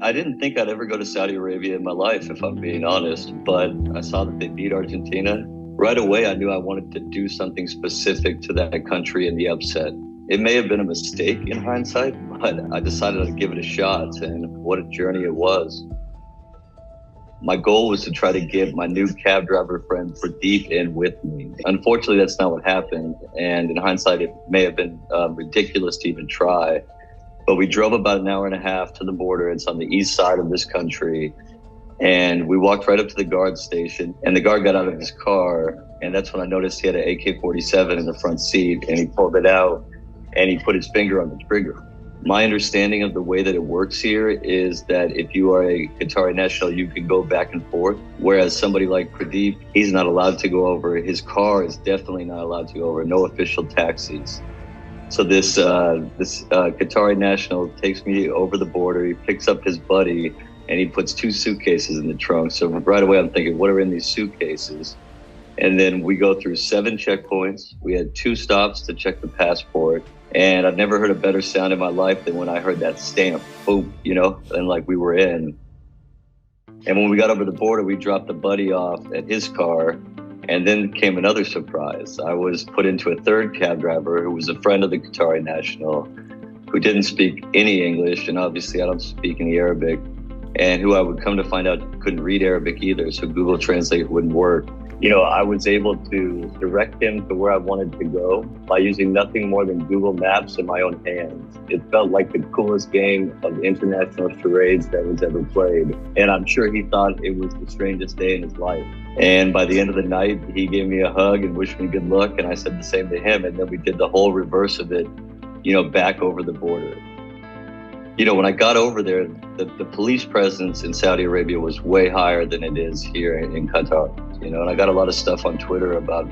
I didn't think I'd ever go to Saudi Arabia in my life, if I'm being honest, but I saw that they beat Argentina. Right away, I knew I wanted to do something specific to that country in the upset. It may have been a mistake in hindsight, but I decided I'd give it a shot, and what a journey it was. My goal was to try to get my new cab driver friend Pradeep in with me. Unfortunately, that's not what happened, and in hindsight, it may have been ridiculous to even try. But we drove about an hour and a half to the border. It's on the east side of this country. And we walked right up to the guard station, and the guard got out of his car. And that's when I noticed he had an AK-47 in the front seat, and he pulled it out and he put his finger on the trigger. My understanding of the way that it works here is that if you are a Qatari national, you can go back and forth. Whereas somebody like Pradeep, he's not allowed to go over. His car is definitely not allowed to go over. No official taxis. So this Qatari national takes me over the border. He picks up his buddy and he puts two suitcases in the trunk. So right away I'm thinking, what are in these suitcases? And then we go through 7 checkpoints. We had 2 stops to check the passport. And I've never heard a better sound in my life than when I heard that stamp, boom, and like we were in. And when we got over the border, we dropped the buddy off at his car. And then came another surprise. I was put into a third cab driver who was a friend of the Qatari national, who didn't speak any English, and obviously I don't speak any Arabic, and who I would come to find out couldn't read Arabic either, so Google Translate wouldn't work. I was able to direct him to where I wanted to go by using nothing more than Google Maps in my own hands. It felt like the coolest game of international charades that was ever played. And I'm sure he thought it was the strangest day in his life. And by the end of the night, he gave me a hug and wished me good luck. And I said the same to him. And then we did the whole reverse of it, back over the border. When I got over there, the police presence in Saudi Arabia was way higher than it is here in Qatar. And I got a lot of stuff on Twitter about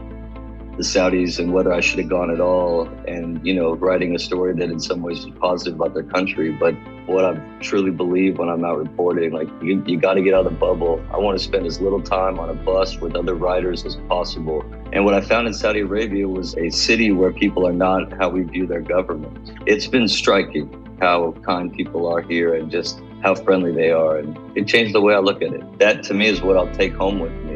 the Saudis and whether I should have gone at all, and writing a story that in some ways was positive about their country. But what I truly believe when I'm out reporting, like you got to get out of the bubble. I want to spend as little time on a bus with other riders as possible. And what I found in Saudi Arabia was a city where people are not how we view their government. It's been striking how kind people are here and just how friendly they are. And it changed the way I look at it. That to me is what I'll take home with me.